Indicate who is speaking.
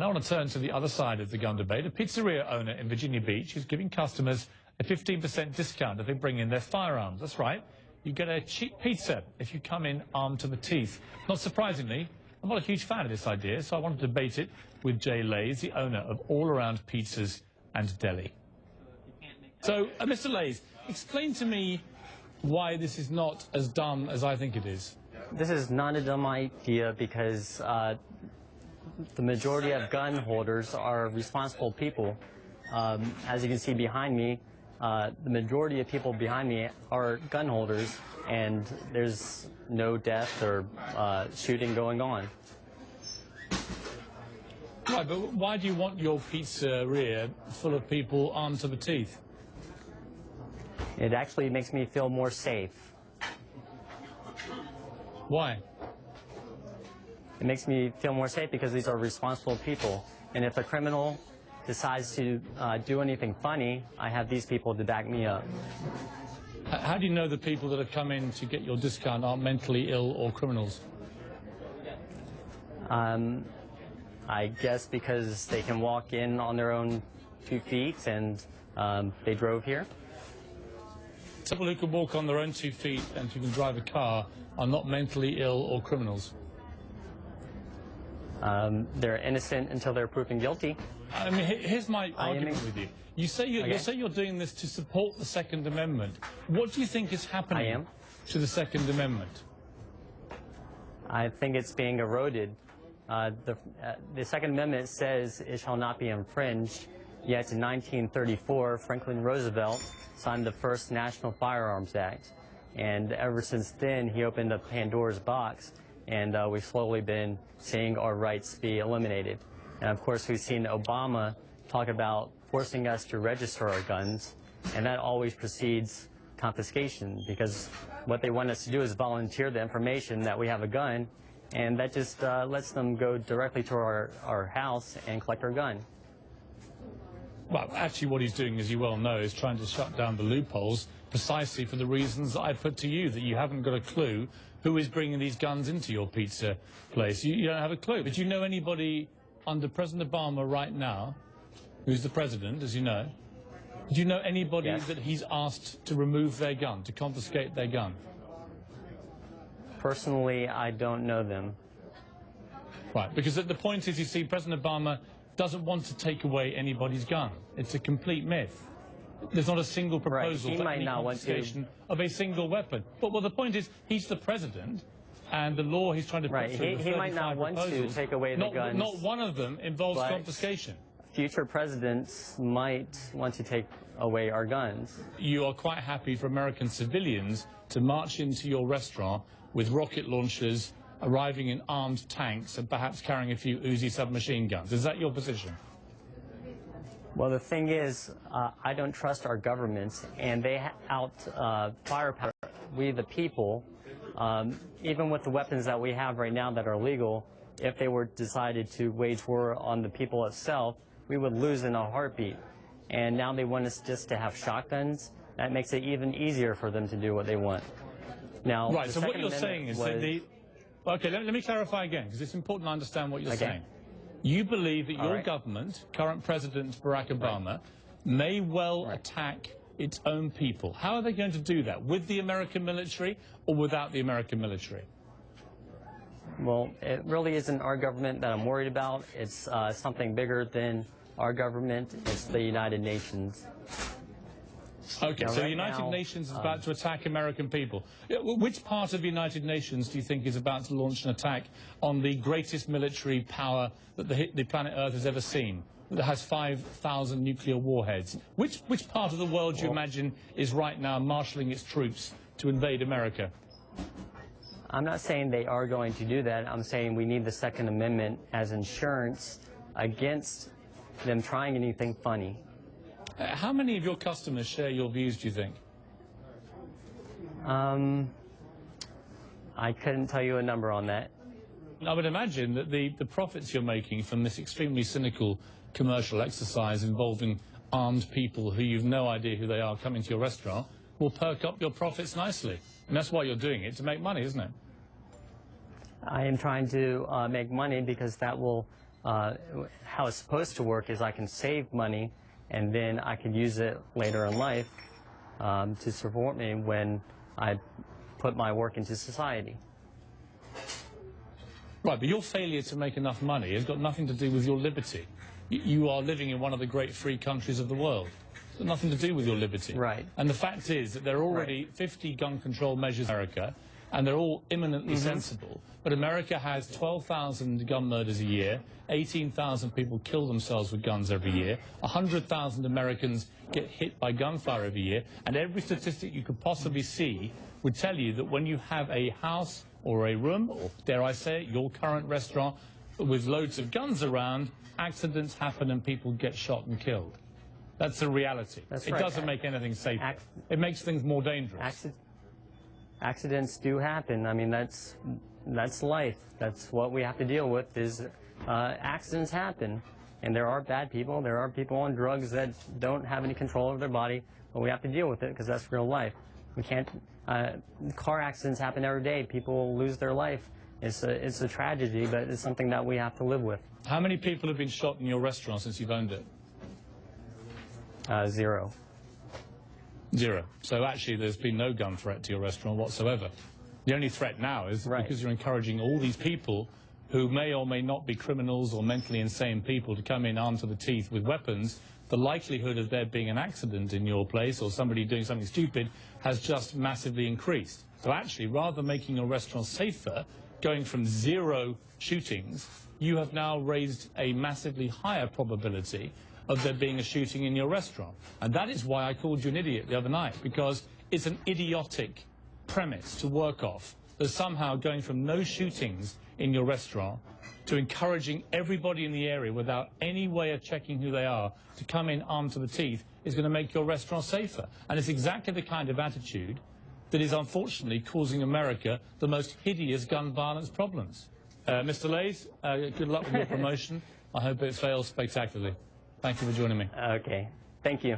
Speaker 1: now I want to turn to the other side of the gun debate. A pizzeria owner in Virginia Beach is giving customers a 15% discount if they bring in their firearms. That's right. You get a cheap pizza if you come in armed to the teeth. Not surprisingly, I'm not a huge fan of this idea, so I want to debate it with Jay Laze, the owner of All Around Pizzas and Deli. So, Mr. Laze, explain to me why this is not as dumb as I think it is.
Speaker 2: This is not a dumb idea because the majority of gun holders are responsible people. As you can see behind me, the majority of people behind me are gun holders, and there's no death or shooting going on.
Speaker 1: Right, but why do you want your pizzeria full of people armed to the teeth?
Speaker 2: It actually makes me feel more safe.
Speaker 1: Why?
Speaker 2: It makes me feel more safe because these are responsible people. And if a criminal decides to do anything funny, I have these people to back me up.
Speaker 1: How do you know the people that have come in to get your discount aren't mentally ill or criminals?
Speaker 2: I guess because they can walk in on their own 2 feet and they drove here.
Speaker 1: People who can walk on their own 2 feet and who can drive a car are not mentally ill or criminals.
Speaker 2: They're innocent until they're proven guilty.
Speaker 1: I mean, here's my argument with you. You say you're doing this to support the Second Amendment. What do you think is happening to the Second Amendment?
Speaker 2: I think it's being eroded. The Second Amendment says it shall not be infringed, yet in 1934, Franklin Roosevelt signed the first National Firearms Act. And ever since then, he opened up Pandora's box, and we've slowly been seeing our rights be eliminated. And of course, we've seen Obama talk about forcing us to register our guns, and that always precedes confiscation, because what they want us to do is volunteer the information that we have a gun, and that just lets them go directly to our house and collect our gun.
Speaker 1: Well, actually what he's doing, as you well know, is trying to shut down the loopholes precisely for the reasons I put to you, that you haven't got a clue who is bringing these guns into your pizza place. You don't have a clue. But do you know anybody under President Obama right now, who's the president, as you know, do you know anybody that he's asked to remove their gun, to confiscate their gun?
Speaker 2: Personally, I don't know them.
Speaker 1: Right, because the point is, you see, President Obama doesn't want to take away anybody's gun. It's a complete myth. There's not a single proposal for any confiscation of a single weapon. But well, the point is, he's the president, and the law he's trying to put through
Speaker 2: he might not want to take away the guns.
Speaker 1: Not one of them involves confiscation.
Speaker 2: Future presidents might want to take away our guns.
Speaker 1: You are quite happy for American civilians to march into your restaurant with rocket launchers, arriving in armed tanks, and perhaps carrying a few Uzi submachine guns. Is that your position?
Speaker 2: Well, the thing is, I don't trust our governments, and they out firepower we the people. Even with the weapons that we have right now that are legal, if they were decided to wage war on the people itself, we would lose in a heartbeat. And now they want us just to have shotguns. That makes it even easier for them to do what they want. Now,
Speaker 1: right, so what you're saying is that the... Okay, let me clarify again, because it's important to understand what you're saying. You believe that your government, current President Barack Obama, may well attack its own people. How are they going to do that? With the American military or without the American military?
Speaker 2: Well, it really isn't our government that I'm worried about. It's something bigger than our government. It's the United Nations.
Speaker 1: Okay, so the United Nations is about to attack American people. Which part of the United Nations do you think is about to launch an attack on the greatest military power that the planet Earth has ever seen, that has 5,000 nuclear warheads? Which part of the world do you imagine is right now marshalling its troops to invade America?
Speaker 2: I'm not saying they are going to do that. I'm saying we need the Second Amendment as insurance against them trying anything funny.
Speaker 1: How many of your customers share your views, do you think?
Speaker 2: I couldn't tell you a number on that.
Speaker 1: I would imagine that the profits you're making from this extremely cynical commercial exercise involving armed people who you've no idea who they are coming to your restaurant will perk up your profits nicely. And that's why you're doing it, to make money, isn't it?
Speaker 2: I am trying to make money because that will how it's supposed to work is I can save money, and then I can use it later in life to support me when I put my work into society.
Speaker 1: Right, but your failure to make enough money has got nothing to do with your liberty. You are living in one of the great free countries of the world. It's got nothing to do with your liberty.
Speaker 2: Right.
Speaker 1: And the fact is that there are already 50 gun control measures in America, and they're all imminently sensible. But America has 12,000 gun murders a year, 18,000 people kill themselves with guns every year, 100,000 Americans get hit by gunfire every year, and every statistic you could possibly see would tell you that when you have a house or a room, or dare I say it, your current restaurant, with loads of guns around, accidents happen and people get shot and killed. That's the reality.
Speaker 2: That's
Speaker 1: it
Speaker 2: right.
Speaker 1: doesn't make anything safer. It makes things more dangerous.
Speaker 2: Accidents do happen. I mean, that's life. That's what we have to deal with. Is accidents happen, and there are bad people. There are people on drugs that don't have any control over their body, but we have to deal with it because that's real life. We can't. Car accidents happen every day. People lose their life. It's a tragedy, but it's something that we have to live with.
Speaker 1: How many people have been shot in your restaurant since you've owned it?
Speaker 2: 0.
Speaker 1: 0. So actually there's been no gun threat to your restaurant whatsoever. The only threat now is because you're encouraging all these people who may or may not be criminals or mentally insane people to come in armed to the teeth with weapons. The likelihood of there being an accident in your place or somebody doing something stupid has just massively increased. So actually, rather than making your restaurant safer, going from 0 shootings, you have now raised a massively higher probability of there being a shooting in your restaurant. And that is why I called you an idiot the other night, because it's an idiotic premise to work off, that somehow going from no shootings in your restaurant to encouraging everybody in the area without any way of checking who they are to come in armed to the teeth is going to make your restaurant safer. And it's exactly the kind of attitude that is unfortunately causing America the most hideous gun violence problems. Mr. Laze, good luck with your promotion. I hope it fails spectacularly. Thank you for joining me.
Speaker 2: Okay. Thank you.